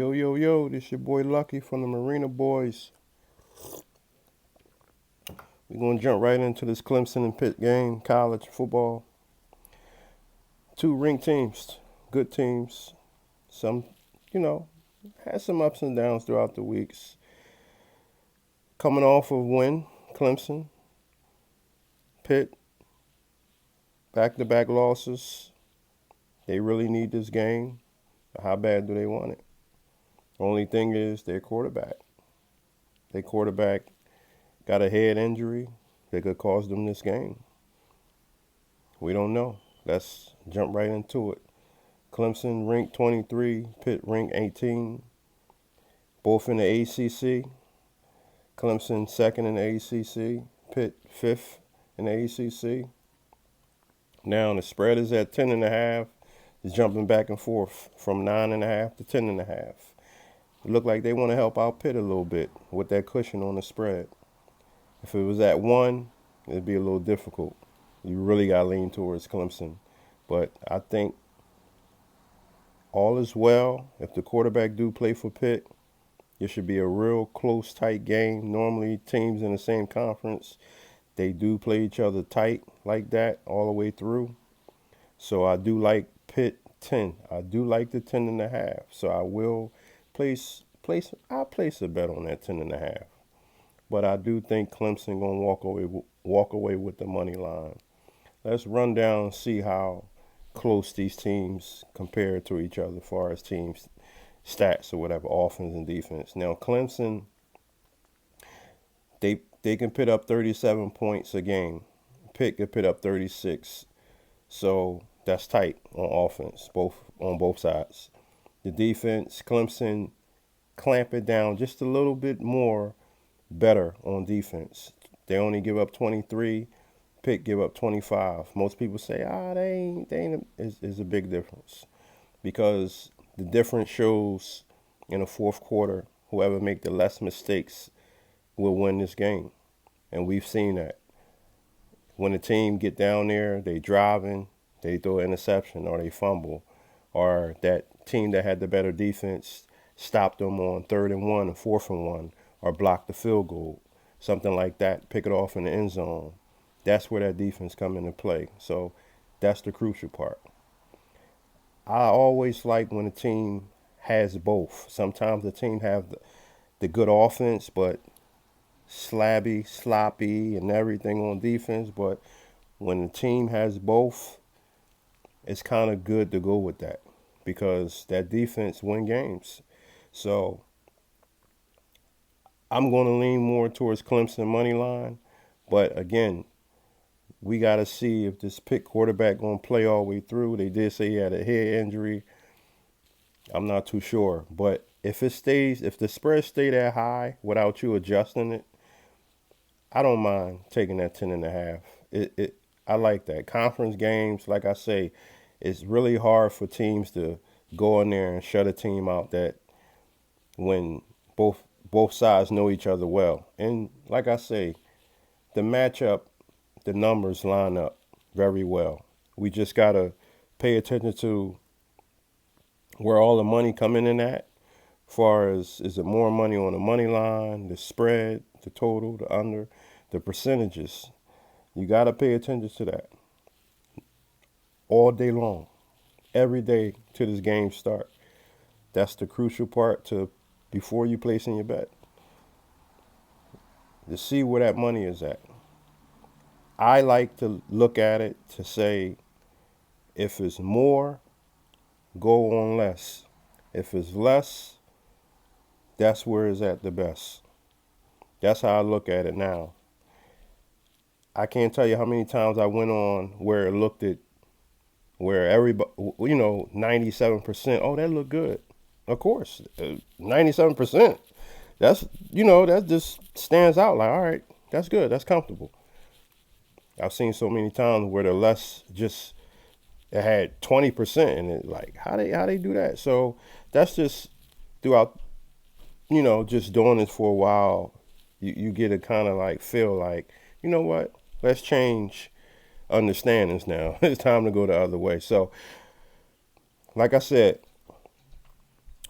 Yo, yo, yo, this your boy Lucky from the Marina Boys. We're going to jump right into this Clemson and Pitt game, college football. Two ranked teams, good teams. Some, you know, had some ups and downs throughout the weeks. Coming off of win, Clemson, Pitt, back-to-back losses. They really need this game. How bad do they want it? Only thing is their quarterback. Their quarterback got a head injury that could cost them this game. We don't know. Let's jump right into it. Clemson ranked 23, Pitt ranked 18, both in the ACC. Clemson second in the ACC, Pitt fifth in the ACC. Now the spread is at 10.5. It's jumping back and forth from 9.5 to 10.5. It looked like they want to help out Pitt a little bit with that cushion on the spread. If it was at 1, it'd be a little difficult. You really got to lean towards Clemson. But I think all is well. If the quarterback do play for Pitt, it should be a real close, tight game. Normally, teams in the same conference, they do play each other tight like that all the way through. So I do like Pitt 10. I do like the 10.5. So I will I'll place a bet on that 10.5. But I do think Clemson gonna walk away with the money line. Let's run down and see how close these teams compare to each other as far as teams stats or whatever, offense and defense. Now Clemson, they can put up 37 points a game. Pitt can put up 36. So that's tight on offense, on both sides. The defense, Clemson clamp it down just a little bit more better on defense. They only give up 23. Pitt give up 25. Most people say, they ain't is a big difference because the difference shows in the fourth quarter, whoever make the less mistakes will win this game. And we've seen that. When the team get down there, they driving, they throw an interception or they fumble, or that team that had the better defense stopped them on 3rd and 1 and 4th and 1 or blocked the field goal, something like that, pick it off in the end zone. That's where that defense come into play. So that's the crucial part. I always like when a team has both. Sometimes the team have the good offense, but sloppy, and everything on defense. But when the team has both, it's kind of good to go with that because that defense win games. So I'm going to lean more towards Clemson money line. But again, we got to see if this Pitt quarterback going to play all the way through. They did say he had a head injury. I'm not too sure. But if the spread stay that high without you adjusting it, I don't mind taking that 10.5. I like that. Conference games, like I say, it's really hard for teams to go in there and shut a team out that when both sides know each other well. And like I say, the matchup, the numbers line up very well. We just got to pay attention to where all the money coming in at. Far as, is it more money on the money line, the spread, the total, the under, the percentages. You got to pay attention to that all day long, every day till this game start. That's the crucial part to before you place in your bet, to see where that money is at. I like to look at it to say, if it's more, go on less. If it's less, that's where it's at the best. That's how I look at it now. I can't tell you how many times I went on where it looked at where everybody, 97%. Oh, that looked good. Of course, 97%. That just stands out. Like, all right, that's good. That's comfortable. I've seen so many times where the less just it had 20%, and it like how they do that. So that's just throughout. Just doing this for a while, you get a kind of like feel like, you know what? Let's change understandings now. It's time to go the other way. So, like I said,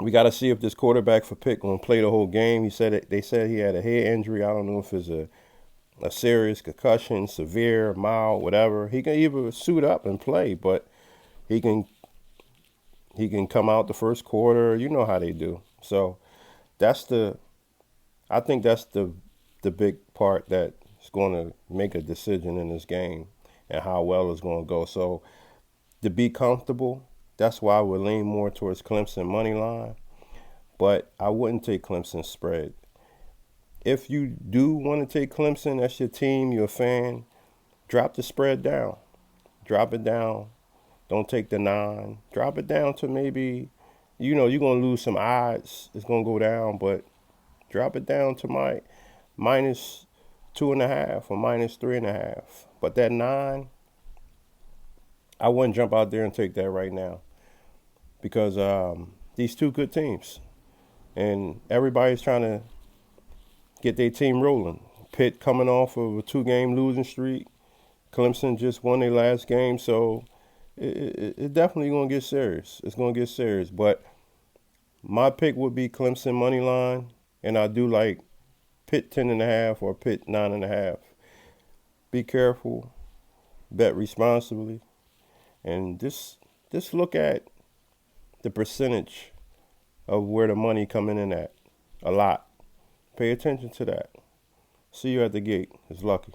We got to see if this quarterback for Pitt going to play the whole game. They said he had a head injury. I don't know if it's a serious concussion, severe, mild, whatever. He can either suit up and play, but he can come out the first quarter. You know how they do. So that's I think that's the big part that's going to make a decision in this game and how well it's going to go. So to be comfortable, that's why I would lean more towards Clemson money line. But I wouldn't take Clemson spread. If you do want to take Clemson, that's your team, you're a fan, drop the spread down. Drop it down. Don't take the 9. Drop it down to maybe, you're going to lose some odds. It's going to go down, but drop it down to minus 2.5 or minus 3.5. But that 9, I wouldn't jump out there and take that right now because these two good teams. And everybody's trying to get their team rolling. Pitt coming off of a 2-game losing streak. Clemson just won their last game, so it definitely going to get serious. It's going to get serious. But my pick would be Clemson money line, and I do like Pitt 10.5 or Pitt 9.5. Be careful, bet responsibly, and just look at the percentage of where the money coming in at. A lot. Pay attention to that. See you at the gate. It's Lucky.